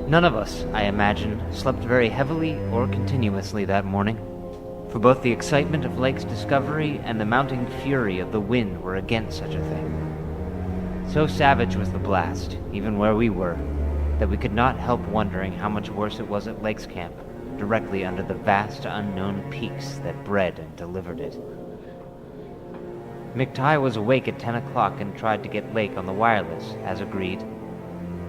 None of us, I imagine, slept very heavily or continuously that morning, for both the excitement of Lake's discovery and the mounting fury of the wind were against such a thing. So savage was the blast, even where we were, that we could not help wondering how much worse it was at Lake's camp, directly under the vast unknown peaks that bred and delivered it. McTighe was awake at 10 o'clock and tried to get Lake on the wireless, as agreed,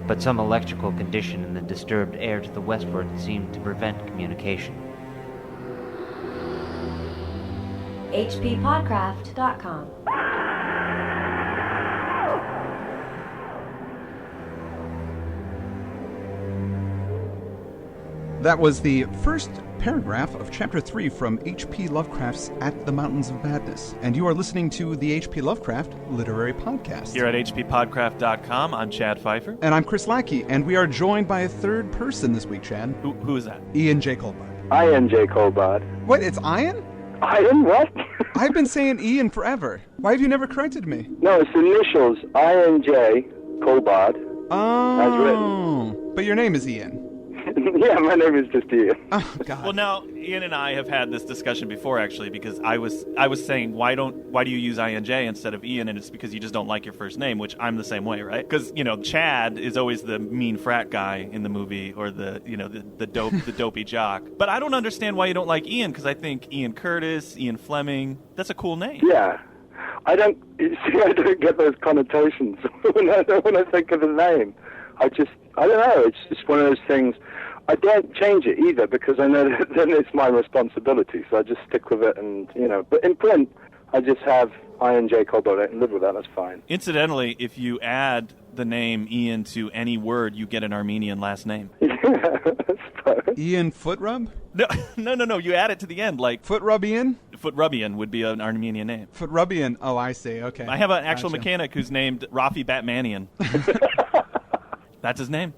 but some electrical condition in the disturbed air to the westward seemed to prevent communication. hppodcraft.com. That was the first paragraph of Chapter 3 from H.P. Lovecraft's At the Mountains of Madness. And you are listening to the H.P. Lovecraft Literary Podcast. Here at hppodcraft.com, I'm Chad Pfeiffer. And I'm Chris Lackey, and we are joined by a third person this week, Chad. Who is that? I.N.J. Culbard. I.N.J. Culbard. What, it's Ian? Ian, what? I've been saying Ian forever. Why have you never corrected me? No, it's initials, I.N.J. Culbard. Oh. As written. But your name is Ian. Yeah, my name is just Ian. Oh, God. Well, now Ian and I have had this discussion before, actually, because I was saying why do you use I.N.J. instead of Ian, and it's because you just don't like your first name, which I'm the same way, right? Because Chad is always the mean frat guy in the movie, or the dopey jock. But I don't understand why you don't like Ian, because I think Ian Curtis, Ian Fleming, that's a cool name. Yeah, I don't get those connotations when I think of the name. I don't know. It's just one of those things. I don't change it either because I know that then it's my responsibility. So I just stick with it, and But in print, I just have I.N.J. Culbard and live with that. That's fine. Incidentally, if you add the name Ian to any word, you get an Armenian last name. Yeah, I suppose. Ian Footrub? No. You add it to the end, like Footrubbian? Footrubbian would be an Armenian name. Footrubbian. Oh, I see. Okay. I have an actual Gotcha. mechanic who's named Rafi Batmanian. That's his name.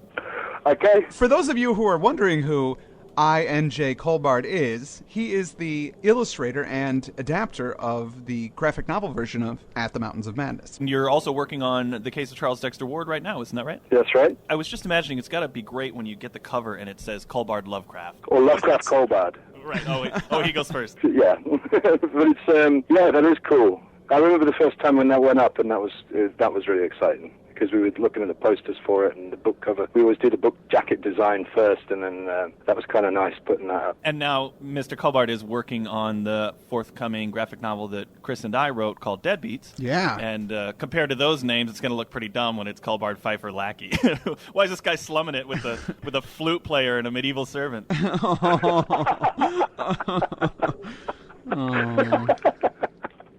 Okay. For those of you who are wondering who I.N.J. Culbard is, he is the illustrator and adapter of the graphic novel version of At the Mountains of Madness. You're also working on the case of Charles Dexter Ward right now, isn't that right? That's right. I was just imagining it's got to be great when you get the cover and it says Culbard Lovecraft. Or Lovecraft Culbard. Right. Oh, he goes first. Yeah. But it's that is cool. I remember the first time when that went up, and that was really exciting. Because we were looking at the posters for it and the book cover. We always do the book jacket design first, and then that was kind of nice putting that up. And now Mr. Culbard is working on the forthcoming graphic novel that Chris and I wrote called Deadbeats. Yeah. And compared to those names, it's going to look pretty dumb when it's Culbard, Pfeiffer, Lackey. Why is this guy slumming it with a flute player and a medieval servant?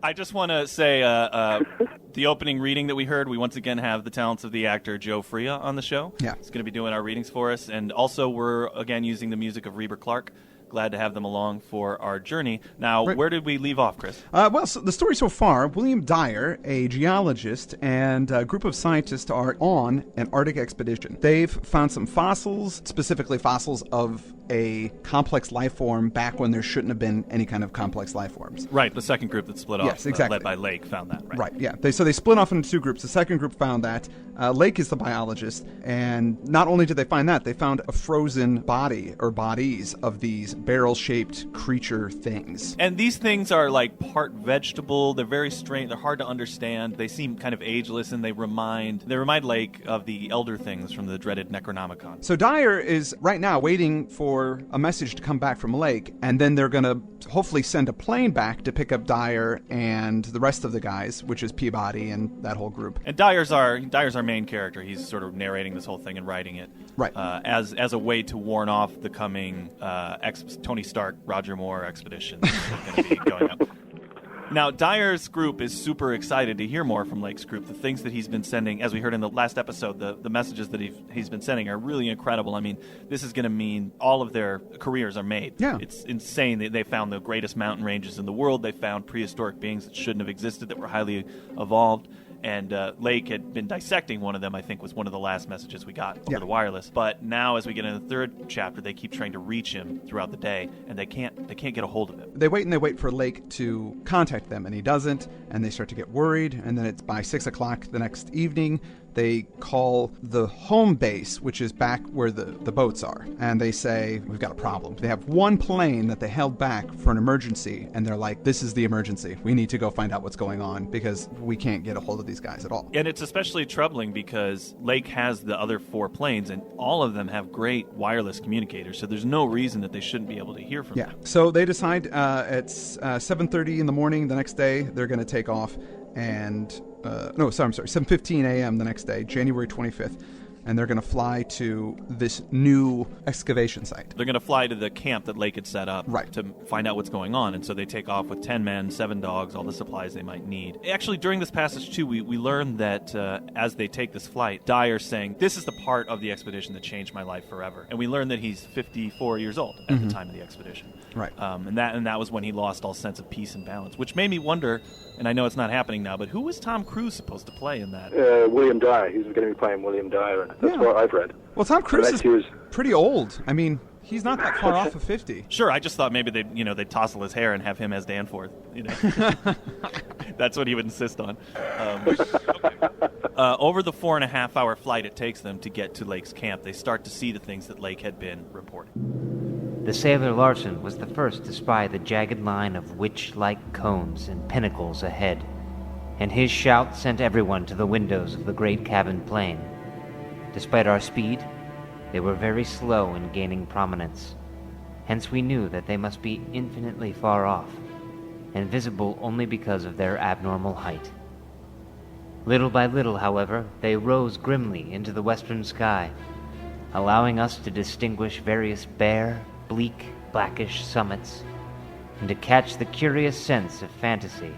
I just want to say the opening reading that we heard, we once again have the talents of the actor Joe Freya on the show. Yeah. He's going to be doing our readings for us. And also we're, again, using the music of Reber Clark. Glad to have them along for our journey. Now, Right. Where did we leave off, Chris? So the story so far, William Dyer, a geologist, and a group of scientists are on an Arctic expedition. They've found some fossils, specifically fossils of a complex life form back when there shouldn't have been any kind of complex life forms. Right, the second group that split off, Yes, exactly. led by Lake, found that, right? Right, yeah. So they split off into two groups. The second group found that. Lake is the biologist, and not only did they find that, they found a frozen body, or bodies, of these barrel-shaped creature things. And these things are like part vegetable. They're very strange. They're hard to understand. They seem kind of ageless, and they remind Lake of the elder things from the dreaded Necronomicon. So Dyer is right now waiting for a message to come back from Lake, and then they're going to hopefully send a plane back to pick up Dyer and the rest of the guys, which is Peabody and that whole group. And Dyer's our main character. He's sort of narrating this whole thing and writing it, Right. As a way to warn off the coming Tony Stark, Roger Moore expedition that's going to be going up. Now, Dyer's group is super excited to hear more from Lake's group. The things that he's been sending, as we heard in the last episode, the messages that he's been sending are really incredible. I mean, this is going to mean all of their careers are made. Yeah. It's insane. They found the greatest mountain ranges in the world. They found prehistoric beings that shouldn't have existed, that were highly evolved. And Lake had been dissecting one of them, I think was one of the last messages we got over the wireless. But now, as we get into the third chapter, they keep trying to reach him throughout the day, and they can't get a hold of him. They wait for Lake to contact them, and he doesn't, and they start to get worried, and then it's by 6 o'clock the next evening. they call the home base, which is back where the boats are, and they say, we've got a problem. They have one plane that they held back for an emergency, and they're like, this is the emergency. We need to go find out what's going on because we can't get a hold of these guys at all. And it's especially troubling because Lake has the other 4 planes, and all of them have great wireless communicators, so there's no reason that they shouldn't be able to hear from them. So they decide at 7:30 in the morning the next day, they're going to take off, and 7:15 a.m. the next day, January 25th, and they're going to fly to this new excavation site. They're going to fly to the camp that Lake had set up to find out what's going on, and so they take off with 10 men, 7 dogs, all the supplies they might need. Actually, during this passage, too, we learned that as they take this flight, Dyer's saying, this is the part of the expedition that changed my life forever. And we learned that he's 54 years old at the time of the expedition. Right. And that was when he lost all sense of peace and balance, which made me wonder, and I know it's not happening now, but who was Tom Cruise supposed to play in that? William Dyer. He was going to be playing William Dyer. That's what I've read. Well, Tom Cruise is pretty old. I mean, he's not that far off of 50. Sure, I just thought maybe they'd tousle his hair and have him as Danforth. That's what he would insist on. Over the 4.5-hour flight it takes them to get to Lake's camp, they start to see the things that Lake had been reporting. The sailor Larson was the first to spy the jagged line of witch-like cones and pinnacles ahead, and his shout sent everyone to the windows of the great cabin plane. Despite our speed, they were very slow in gaining prominence. Hence we knew that they must be infinitely far off, and visible only because of their abnormal height. Little by little, however, they rose grimly into the western sky, allowing us to distinguish various bare, bleak, blackish summits, and to catch the curious sense of fantasy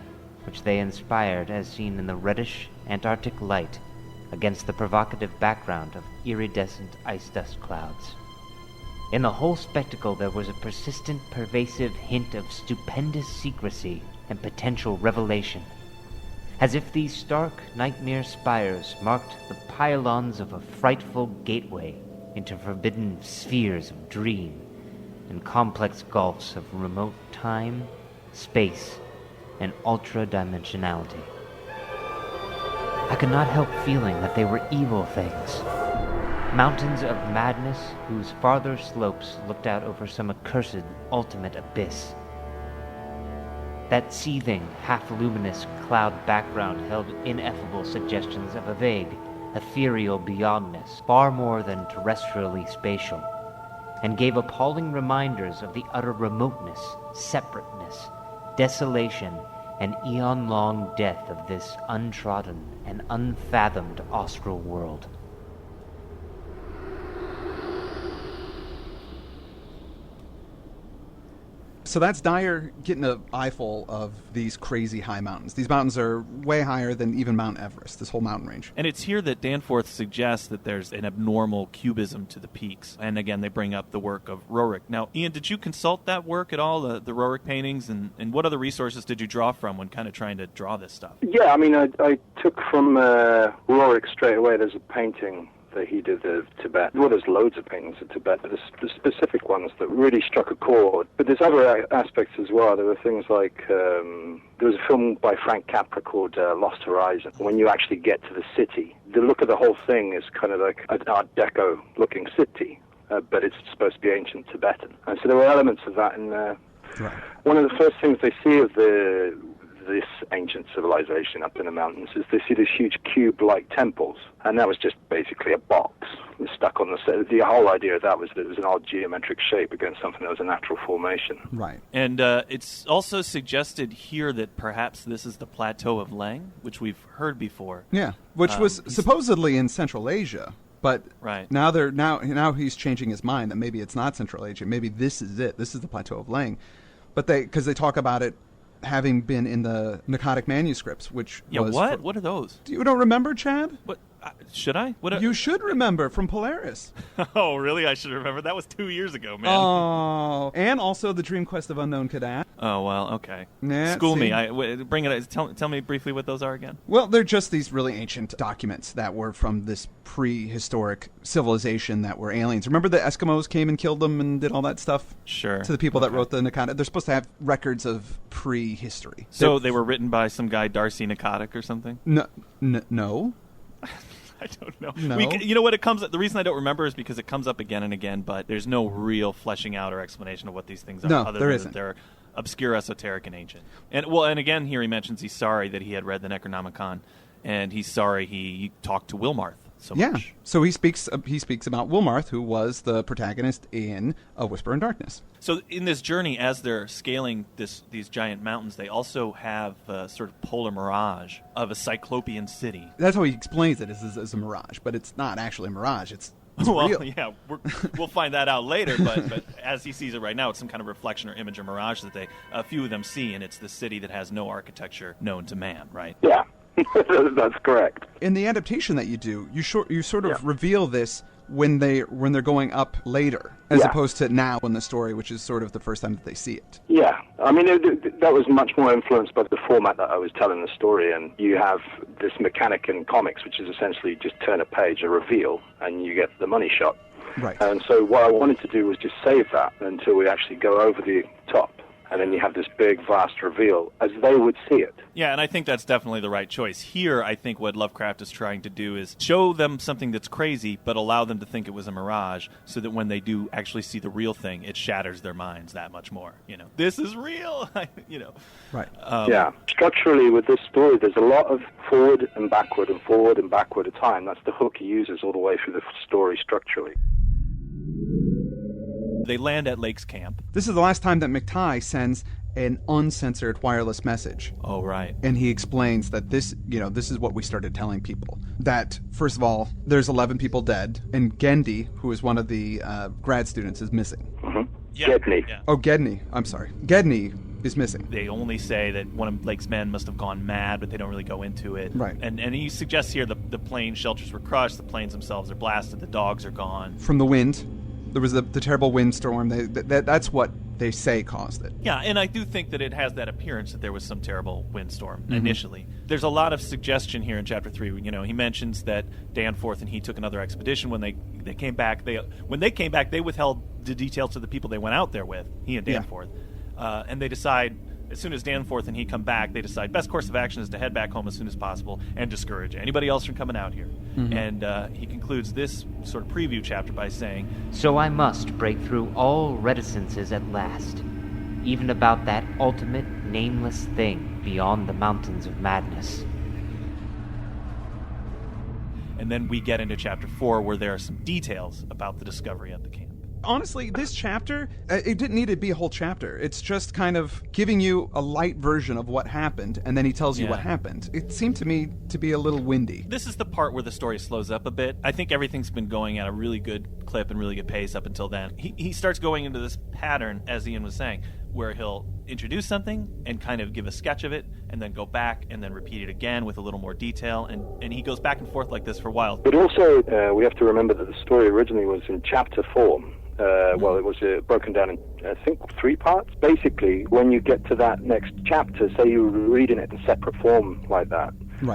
which they inspired as seen in the reddish Antarctic light against the provocative background of iridescent ice dust clouds. In the whole spectacle there was a persistent, pervasive hint of stupendous secrecy and potential revelation, as if these stark nightmare spires marked the pylons of a frightful gateway into forbidden spheres of dream and complex gulfs of remote time, space, and ultra-dimensionality. I could not help feeling that they were evil things, mountains of madness whose farther slopes looked out over some accursed ultimate abyss. That seething, half-luminous cloud background held ineffable suggestions of a vague, ethereal beyondness, far more than terrestrially spatial, and gave appalling reminders of the utter remoteness, separateness, desolation, and eon-long death of this untrodden and unfathomed austral world. So that's Dyer getting an eyeful of these crazy high mountains. These mountains are way higher than even Mount Everest, this whole mountain range. And it's here that Danforth suggests that there's an abnormal cubism to the peaks. And again, they bring up the work of Roerich. Now, Ian, did you consult that work at all, the Roerich paintings? And what other resources did you draw from when kind of trying to draw this stuff? Yeah, I mean, I took from Roerich straight away. There's a painting that he did of Tibet. Well, there's loads of paintings of Tibet, but there's the specific ones that really struck a chord. But there's other aspects as well. There were things like, there was a film by Frank Capra called Lost Horizon. When you actually get to the city, the look of the whole thing is kind of like an Art Deco looking city, but it's supposed to be ancient Tibetan. And so there were elements of that in there. Right. One of the first things they see of this ancient civilization up in the mountains is they see these huge cube-like temples, and that was just basically a box stuck on the side. The whole idea of that was that it was an odd geometric shape against something that was a natural formation. Right. And it's also suggested here that perhaps this is the plateau of Leng, which we've heard before. Yeah, which was supposedly in Central Asia. But right. now he's changing his mind that maybe it's not Central Asia. Maybe this is it. This is the plateau of Leng. But because they talk about it having been in the Pnakotic manuscripts, which was... what? What are those? You don't remember, Chad? What? Should I? You should remember from Polaris. Oh, really? I should remember. That was 2 years ago, man. Oh, and also the Dream Quest of Unknown Cadet. Oh, well, okay. Yeah, School me. Bring it. Tell me briefly what those are again. Well, they're just these really ancient documents that were from this prehistoric civilization that were aliens. Remember the Eskimos came and killed them and did all that stuff? Sure. To the people that wrote the Pnakotic. They're supposed to have records of prehistory. So they were written by some guy, Darcy Pnakotic or something? No. I don't know. No. You know what? The reason I don't remember is because it comes up again and again, but there's no real fleshing out or explanation of what these things are. No, other there than isn't. That they're obscure, esoteric, and ancient. And again, here he mentions he's sorry that he had read the Necronomicon, and he's sorry he talked to Wilmarth so much. So he speaks about Wilmarth, who was the protagonist in A Whisper in Darkness. So in this journey, as they're scaling these giant mountains, they also have a sort of polar mirage of a cyclopean city. That's how he explains it, as a mirage, but it's not actually a mirage. It's well, real. yeah, we'll find that out later, but as he sees it right now, it's some kind of reflection or image or mirage that a few of them see, and it's the city that has no architecture known to man, right? Yeah, that's correct. In the adaptation that you do, you sort of reveal this when they're going up later, as opposed to now in the story, which is sort of the first time that they see it. Yeah, I mean, that was much more influenced by the format that I was telling the story, and you have this mechanic in comics, which is essentially just turn a page, a reveal, and you get the money shot. Right. And so what I wanted to do was just save that until we actually go over the top, and then you have this big, vast reveal as they would see it. Yeah, and I think that's definitely the right choice. Here, I think what Lovecraft is trying to do is show them something that's crazy, but allow them to think it was a mirage, so that when they do actually see the real thing, it shatters their minds that much more. This is real. Right. Structurally, with this story, there's a lot of forward and backward at time. That's the hook he uses all the way through the story structurally. They land at Lake's camp. This is the last time that McTighe sends an uncensored wireless message. Oh, right. And he explains that this is what we started telling people. That, first of all, there's 11 people dead, and Gendy, who is one of the grad students, is missing. Mm-hmm. Yeah. Gedney. Yeah. Oh, Gedney. I'm sorry. Gedney is missing. They only say that one of Lake's men must have gone mad, but they don't really go into it. Right. And he suggests here the plane shelters were crushed, the planes themselves are blasted, the dogs are gone. From the wind. There was the terrible windstorm. That's what they say caused it. Yeah, and I do think that it has that appearance that there was some terrible windstorm initially. There's a lot of suggestion here in Chapter 3. He mentions that Danforth and he took another expedition. When they came back, they withheld the details to the people they went out there with, he and Danforth. And they decide, as soon as Danforth and he come back, they decide best course of action is to head back home as soon as possible and discourage anybody else from coming out here. Mm-hmm. And he concludes this sort of preview chapter by saying, "So I must break through all reticences at last, even about that ultimate nameless thing beyond the mountains of madness." And then we get into Chapter 4, where there are some details about the discovery at the camp. Honestly, this chapter, it didn't need to be a whole chapter. It's just kind of giving you a light version of what happened, and then he tells you what happened. It seemed to me to be a little windy. This is the part where the story slows up a bit. I think everything's been going at a really good clip and really good pace up until then. He starts going into this pattern, as Ian was saying, where he'll introduce something and kind of give a sketch of it, and then go back and then repeat it again with a little more detail, and he goes back and forth like this for a while. But also, we have to remember that the story originally was in chapter 4. Well, it was broken down in, I think, 3 parts. Basically, when you get to that next chapter, say you were reading it in separate form like that,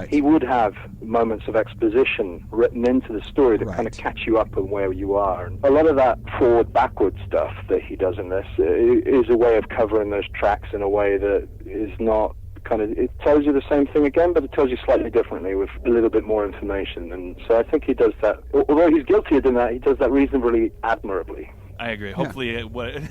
he would have moments of exposition written into the story that kind of catch you up on where you are. And a lot of that forward-backward stuff that he does in this is a way of covering those tracks in a way that is not it tells you the same thing again, but it tells you slightly differently with a little bit more information. And so I think he does that. Although he's guilty of doing that, he does that reasonably admirably. I agree. Hopefully,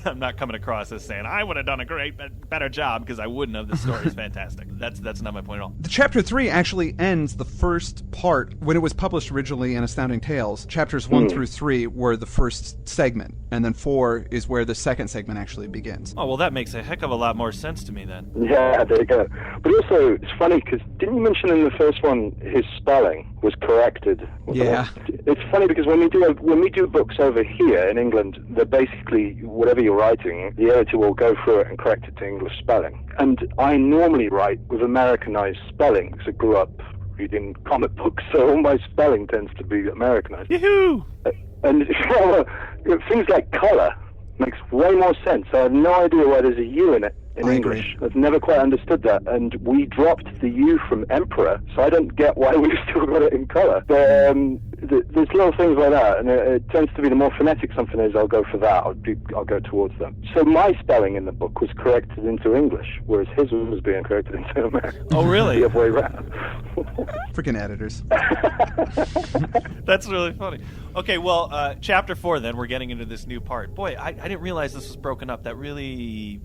I'm not coming across as saying I would have done a better job, because I wouldn't have. The story is fantastic. That's not my point at all. The Chapter 3 actually ends the first part. When it was published originally in Astounding Tales, chapters 1 through 3 were the first segment, and then 4 is where the second segment actually begins. Oh, well, that makes a heck of a lot more sense to me then. Yeah, there you go. But also, it's funny, because didn't you mention in the first one his spelling was corrected? Yeah. It's funny because when we do books over here in England, they're basically, whatever you're writing, the editor will go through it and correct it to English spelling. And I normally write with Americanized spelling, because I grew up reading comic books, so all my spelling tends to be Americanized. Yoo-hoo! And things like color makes way more sense. I have no idea why there's a U in it in English. I've never quite understood that. And we dropped the U from emperor, so I don't get why we've still got it in color. But there's little things like that, and it tends to be the more phonetic something is, I'll go for that. I'll go towards them. So my spelling in the book was corrected into English, whereas his was being corrected into American. Oh, really? The other way around. Freaking editors. That's really funny. Okay, well, chapter 4 then, we're getting into this new part. Boy, I didn't realize this was broken up. That really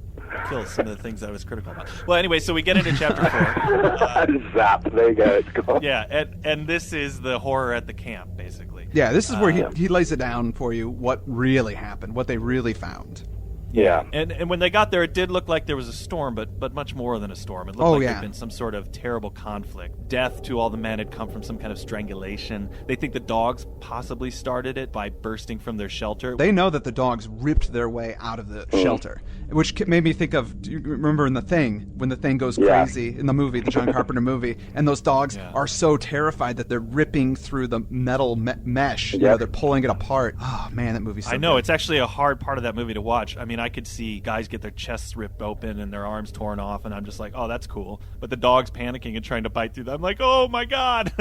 kills some of the things I was critical about. Well, anyway, so we get into chapter 4. Zap, there you go, it's gone. Yeah, and this is the horror at the camp, basically. Yeah, this is where he lays it down for you what really happened, what they really found. Yeah. And when they got there, it did look like there was a storm, but much more than a storm. It looked there'd been some sort of terrible conflict. Death to all the men had come from some kind of strangulation. They think the dogs possibly started it by bursting from their shelter. They know that the dogs ripped their way out of the shelter, which made me think of, do you remember in The Thing, when the Thing goes crazy in the movie, the John Carpenter movie, and those dogs are so terrified that they're ripping through the metal mesh. You know, they're pulling it apart. Oh, man, that movie's so I know, good. it's actually a hard part of that movie to watch. I mean, I could see guys get their chests ripped open and their arms torn off, and I'm just like, oh, that's cool. But the dog's panicking and trying to bite through them. I'm like, oh my God,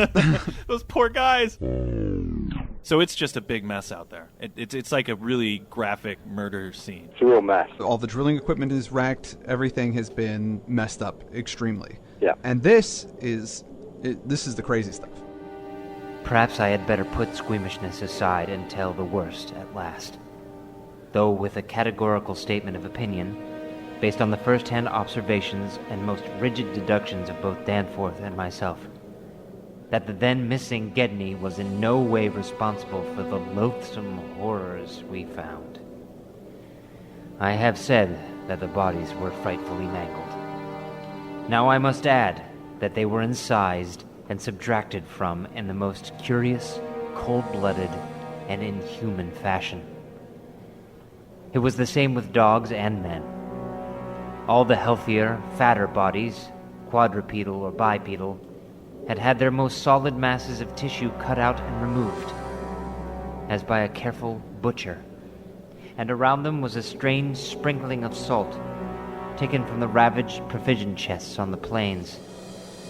those poor guys. So it's just a big mess out there. It's like a really graphic murder scene. It's a real mess. All the drilling equipment is wrecked. Everything has been messed up extremely. Yeah. And this is the crazy stuff. Perhaps I had better put squeamishness aside and tell the worst at last. Though with a categorical statement of opinion, based on the first-hand observations and most rigid deductions of both Danforth and myself, that the then missing Gedney was in no way responsible for the loathsome horrors we found. I have said that the bodies were frightfully mangled. Now I must add that they were incised and subtracted from in the most curious, cold-blooded, and inhuman fashion. It was the same with dogs and men. All the healthier, fatter bodies, quadrupedal or bipedal, had had their most solid masses of tissue cut out and removed, as by a careful butcher, and around them was a strange sprinkling of salt, taken from the ravaged provision chests on the plains,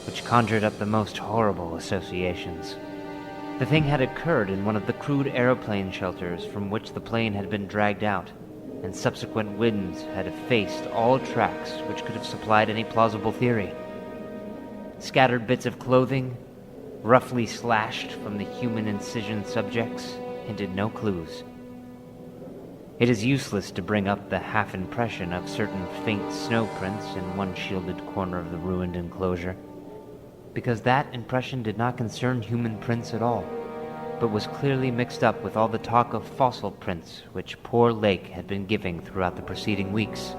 which conjured up the most horrible associations. The thing had occurred in one of the crude aeroplane shelters from which the plane had been dragged out, and subsequent winds had effaced all tracks which could have supplied any plausible theory. Scattered bits of clothing, roughly slashed from the human incision subjects, hinted no clues. It is useless to bring up the half-impression of certain faint snow prints in one shielded corner of the ruined enclosure, because that impression did not concern human prints at all, but was clearly mixed up with all the talk of fossil prints which poor Lake had been giving throughout the preceding weeks.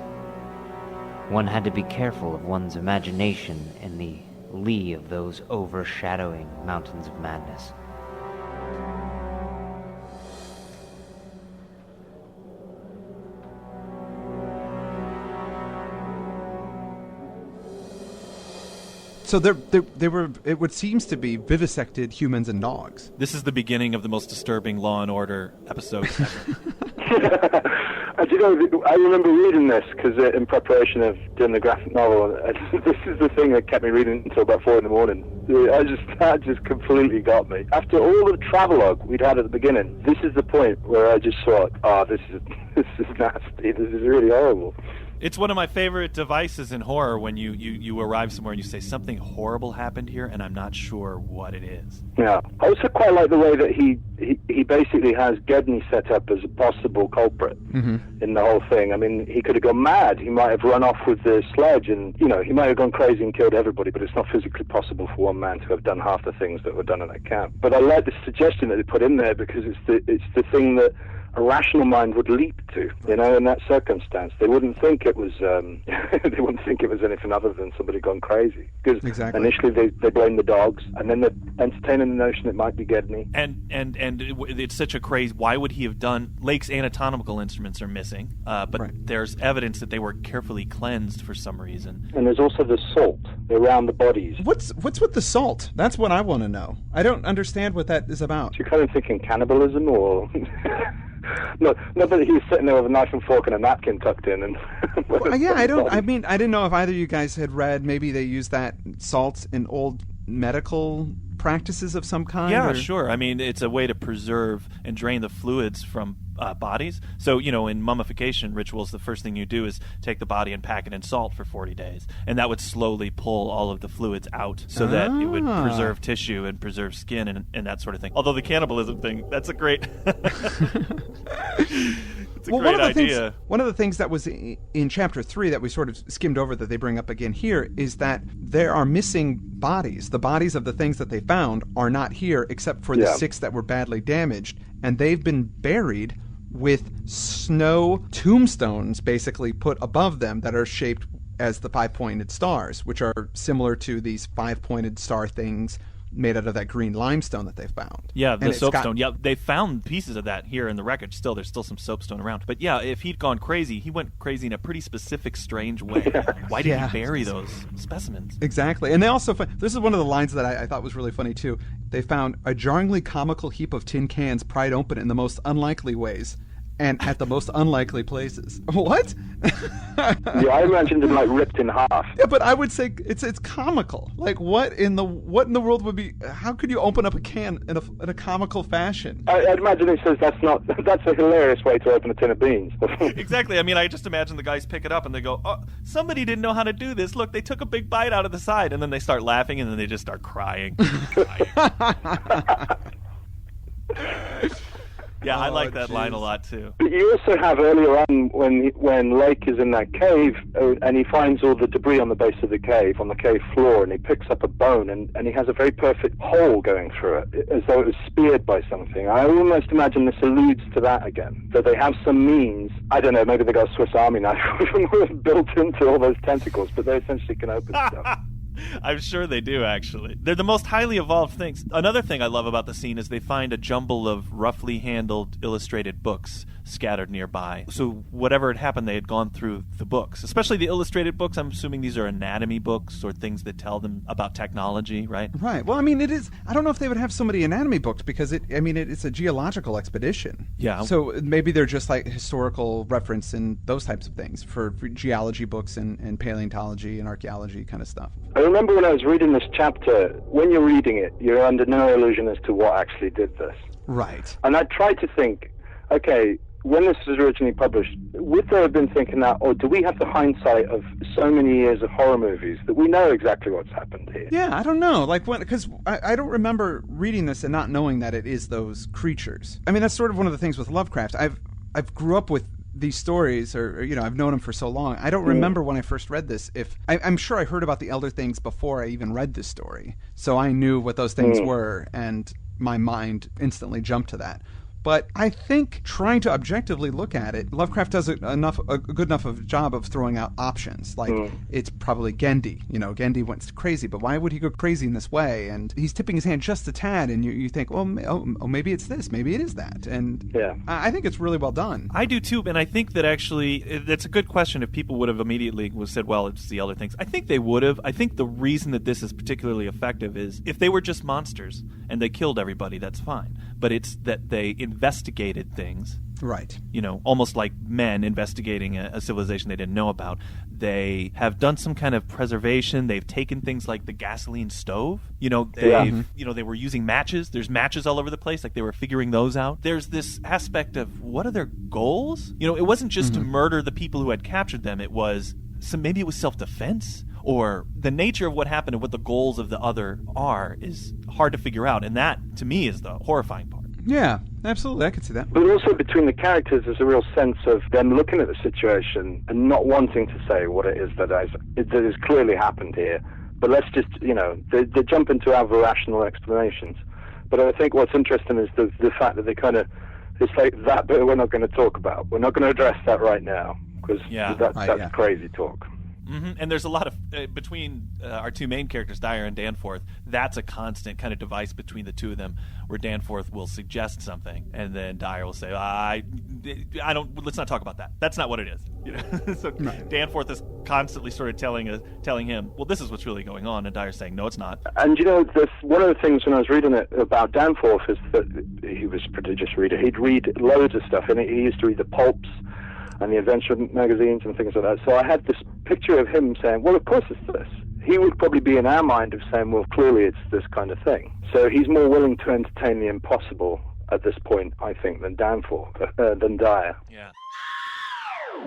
One had to be careful of one's imagination in the lee of those overshadowing mountains of madness. So they were, it would seems to be vivisected humans and dogs. This is the beginning of the most disturbing Law and Order episode ever. I remember reading this because in preparation of doing the graphic novel, this is the thing that kept me reading until about 4 a.m. That just completely got me. After all the travelogue we'd had at the beginning, this is the point where I just thought, oh, this is nasty. This is really horrible. It's one of my favorite devices in horror when you arrive somewhere and you say something horrible happened here and I'm not sure what it is. Yeah. I also quite like the way that he basically has Gedney set up as a possible culprit in the whole thing. I mean, he could have gone mad. He might have run off with the sledge and, he might have gone crazy and killed everybody, but it's not physically possible for one man to have done half the things that were done in that camp. But I like the suggestion that they put in there because it's the thing that a rational mind would leap to, in that circumstance. They wouldn't think it was anything other than somebody gone crazy. Because initially they blame the dogs, and then they're entertaining the notion it might be Gedney. And it's such a craze. Why would he have done? Lake's anatomical instruments are missing, but there's evidence that they were carefully cleansed for some reason. And there's also the salt around the bodies. What's with the salt? That's what I want to know. I don't understand what that is about. You're kind of thinking cannibalism, or no, not that he's sitting there with a knife and fork and a napkin tucked in. And I didn't know if either of you guys had read. Maybe they use that salt in old medical practices of some kind? Yeah, or? sure. I mean, it's a way to preserve and drain the fluids from bodies. So, in mummification rituals, the first thing you do is take the body and pack it in salt for 40 days. And that would slowly pull all of the fluids out so that it would preserve tissue and preserve skin and that sort of thing. Although the cannibalism thing, that's a great... It's a great idea. One of the things that was in Chapter 3 that we sort of skimmed over that they bring up again here is that there are missing bodies. The bodies of the things that they found are not here except for the 6 that were badly damaged. And they've been buried with snow tombstones basically put above them that are shaped as the 5-pointed stars, which are similar to these 5-pointed star things made out of that green limestone that they found. Yeah, the soapstone. Yeah, they found pieces of that here in the wreckage. Still, there's still some soapstone around. But yeah, if he'd gone crazy, he went crazy in a pretty specific, strange way. Why did he bury those specimens? Exactly. And they also this is one of the lines that I thought was really funny, too. They found a jarringly comical heap of tin cans pried open in the most unlikely ways and at the most unlikely places. What? Yeah, I imagined them like ripped in half. Yeah, but I would say it's comical. Like, what in the world would be? How could you open up a can in a comical fashion? I'd imagine he says that's a hilarious way to open a tin of beans. Exactly. I mean, I just imagine the guys pick it up and they go, "Oh, somebody didn't know how to do this. Look, they took a big bite out of the side," and then they start laughing, and then they just start crying. Yeah, I like that line a lot too. But you also have earlier on when Lake is in that cave and he finds all the debris on the base of the cave, on the cave floor, and he picks up a bone and he has a very perfect hole going through it, as though it was speared by something. I almost imagine this alludes to that again, that they have some means. I don't know, maybe they got a Swiss Army knife built into all those tentacles, but they essentially can open stuff. I'm sure they do, actually. They're the most highly evolved things. Another thing I love about the scene is they find a jumble of roughly handled illustrated books scattered nearby. So whatever had happened, they had gone through the books, especially the illustrated books. I'm assuming these are anatomy books or things that tell them about technology, right? Right. Well, I mean, it is. I don't know if they would have so many anatomy books because it's a geological expedition. Yeah. So maybe they're just like historical reference and those types of things for geology books and paleontology and archaeology kind of stuff. I remember when I was reading this chapter, when you're reading it, you're under no illusion as to what actually did this. Right. And I tried to think, okay, when this was originally published, would they have been thinking that, or do we have the hindsight of so many years of horror movies that we know exactly what's happened here? Yeah, I don't know. Like, because I don't remember reading this and not knowing that it is those creatures. I mean, that's sort of one of the things with Lovecraft. I've grew up with these stories, or I've known them for so long. I don't remember when I first read this. I'm sure I heard about the Elder Things before I even read this story, so I knew what those things were, and my mind instantly jumped to that. But I think trying to objectively look at it, Lovecraft does a good enough of a job of throwing out options. Like, it's probably Gendy. Gendy went crazy, but why would he go crazy in this way? And he's tipping his hand just a tad, and you think, well, maybe it's this, maybe it is that. And I think it's really well done. I do too, and I think that actually, it's a good question if people would have immediately said, well, it's the Elder Things. I think they would have. I think the reason that this is particularly effective is if they were just monsters and they killed everybody, that's fine. But it's that they investigated things. Right. Almost like men investigating a civilization they didn't know about. They have done some kind of preservation. They've taken things like the gasoline stove. They were using matches. There's matches all over the place. Like, they were figuring those out. There's this aspect of what are their goals? It wasn't just to murder the people who had captured them. Maybe it was self-defense. Or the nature of what happened and what the goals of the other are is hard to figure out. And that, to me, is the horrifying part. Yeah, absolutely. I could see that. But also between the characters, there's a real sense of them looking at the situation and not wanting to say what it is that has clearly happened here. But let's just, they jump into other rational explanations. But I think what's interesting is the fact that they kind of, it's like that bit we're not going to talk about. We're not going to address that right now because that's crazy talk. Mm-hmm. And there's a lot of, between our two main characters, Dyer and Danforth, that's a constant kind of device between the two of them, where Danforth will suggest something, and then Dyer will say, let's not talk about that. That's not what it is. So Danforth is constantly sort of telling him, well, this is what's really going on, and Dyer's saying, no, it's not. And one of the things when I was reading it about Danforth is that he was a prodigious reader. He'd read loads of stuff, and he used to read the pulps and the adventure magazines and things like that. So I had this picture of him saying, well, of course it's this. he would probably be in our mind of saying, well, clearly it's this kind of thing. So he's more willing to entertain the impossible at this point, I think, than Dyer. Yeah.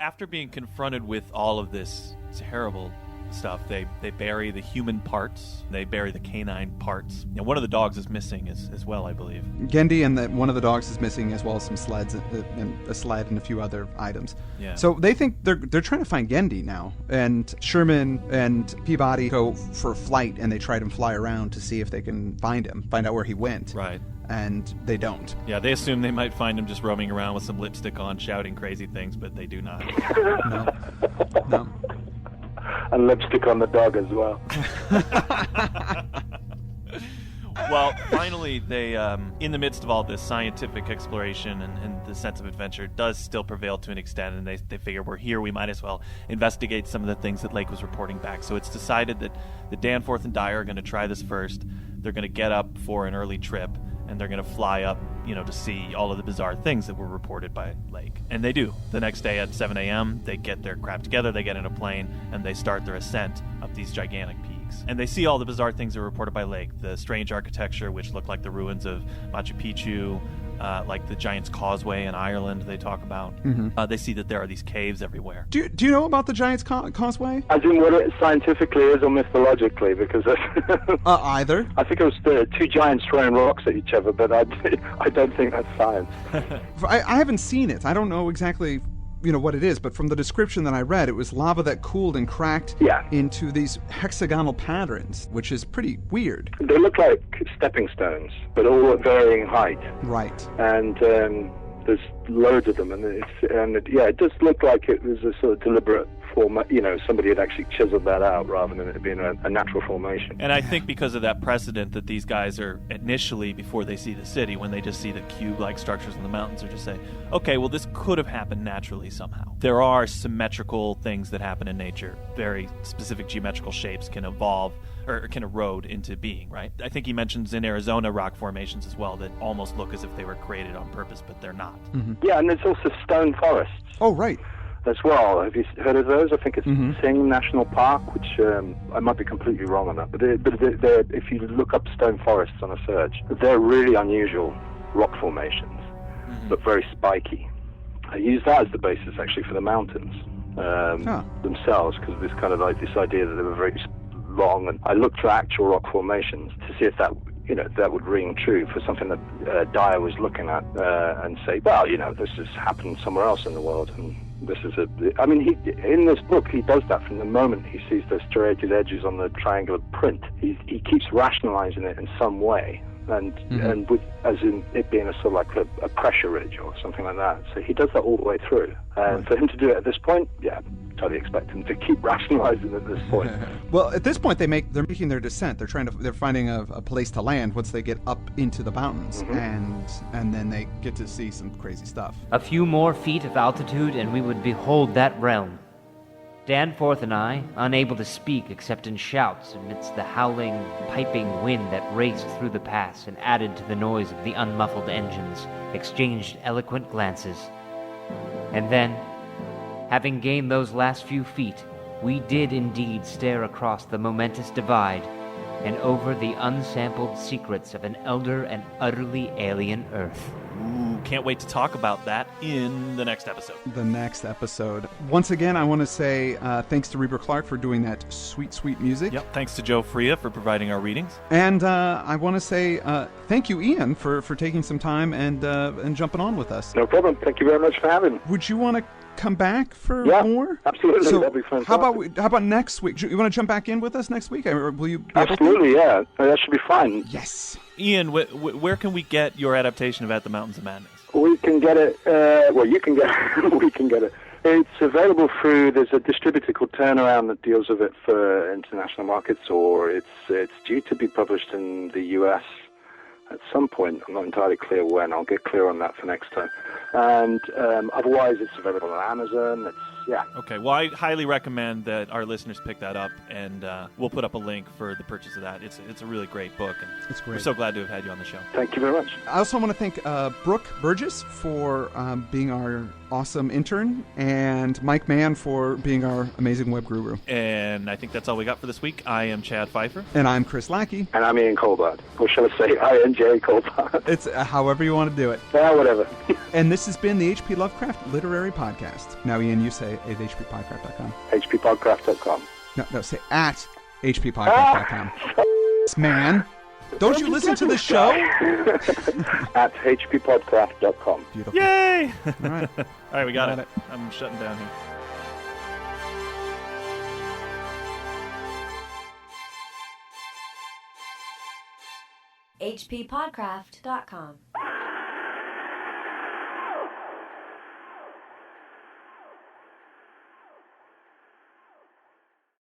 After being confronted with all of this terrible stuff, they bury the human parts, they bury the canine parts. And one of the dogs is missing as well, I believe. Gendy and one of the dogs is missing, as well as some sleds and a sled and a few other items. Yeah. So they think they're trying to find Gendy now, and Sherman and Peabody go for a flight, and they try to fly around to see if they can find out where he went. Right. And they don't. Yeah, they assume they might find him just roaming around with some lipstick on, shouting crazy things, but they do not. No. And lipstick on the dog as well. Well, finally, they, in the midst of all this scientific exploration and the sense of adventure does still prevail to an extent, and they figure we're here, we might as well investigate some of the things that Lake was reporting back. So it's decided that Danforth and Dyer are going to try this first. They're going to get up for an early trip, and they're going to fly up, to see all of the bizarre things that were reported by Lake. And they do. The next day at 7 a.m., they get their crap together, they get in a plane, and they start their ascent up these gigantic peaks. And they see all the bizarre things that were reported by Lake. The strange architecture, which looked like the ruins of Machu Picchu, like the Giant's Causeway in Ireland they talk about. Mm-hmm. They see that there are these caves everywhere. Do you know about the Giant's Causeway? As in what it scientifically is or mythologically, because Either. I think it was two giants throwing rocks at each other, but I don't think that's science. I haven't seen it. I don't know exactly what it is, but from the description that I read, it was lava that cooled and cracked into these hexagonal patterns, which is pretty weird. They look like stepping stones, but all at varying height. Right. And there's loads of them, and it does look like it was a sort of deliberate form. Somebody had actually chiseled that out rather than it being a natural formation. And I think because of that precedent that these guys are initially, before they see the city, when they just see the cube-like structures in the mountains, are just say, okay, well, this could have happened naturally somehow. There are symmetrical things that happen in nature. Very specific geometrical shapes can evolve or can erode into being, right? I think he mentions in Arizona rock formations as well that almost look as if they were created on purpose, but they're not. Mm-hmm. Yeah, and there's also stone forests. Oh, right. As well. Have you heard of those? I think it's Sing National Park, which I might be completely wrong on that. But if you look up stone forests on a search, they're really unusual rock formations, but very spiky. I use that as the basis actually for the mountains themselves, because this kind of like this idea that they were very long. And I looked for actual rock formations to see if that that would ring true for something that Dyer was looking at and say, well, this has happened somewhere else in the world. And this is in this book, he does that from the moment he sees those striated edges on the triangular print. He keeps rationalizing it in some way. And with, as in it being a sort of like a pressure ridge or something like that. So he does that all the way through. And for him to do it at this point, totally expect him to keep rationalizing at this point. Well, at this point, they're making their descent. They're finding a place to land once they get up into the mountains, and then they get to see some crazy stuff. A few more feet of altitude, and we would behold that realm. Danforth and I, unable to speak except in shouts amidst the howling, piping wind that raced through the pass and added to the noise of the unmuffled engines, exchanged eloquent glances. And then, having gained those last few feet, we did indeed stare across the momentous divide and over the unsampled secrets of an elder and utterly alien Earth. Ooh, can't wait to talk about that in the next episode. Once again, I want to say thanks to Reber Clark for doing that sweet, sweet music. Yep, thanks to Joe Freya for providing our readings. And I want to say thank you, Ian, for taking some time and jumping on with us. No problem. Thank you very much for having me. Would you want to come back for more? Absolutely. So that'd be fantastic. How about next week? You want to jump back in with us next week? Or will you be absolutely, able to? That should be fine. Yes. Ian, where can we get your adaptation of At the Mountains of Madness? We can get it, you can get it, we can get it. It's available there's a distributor called Turnaround that deals with it for international markets, or it's due to be published in the US at some point. I'm not entirely clear when. I'll get clear on that for next time. And otherwise, it's available on Amazon. Yeah. Okay, well, I highly recommend that our listeners pick that up, and we'll put up a link for the purchase of that. It's a really great book, and It's great. we're so glad to have had you on the show. Thank you very much. I also want to thank Brooke Burgess for being our awesome intern, and Mike Mann for being our amazing web guru. And I think that's all we got for this week. I am Chad Pfeiffer. And I'm Chris Lackey. And I'm Ian Culbard. Or shall I say I.N.J. Culbard? It's however you want to do it. Yeah, whatever. And this has been the H.P. Lovecraft Literary Podcast. Now, Ian, you say at hppodcraft.com. hppodcraft.com. No, say at hppodcraft.com. Man, don't you listen to the show? At hppodcraft.com. Beautiful. Yay! All right. All right, we got Got it. it. I'm shutting down here. hppodcraft.com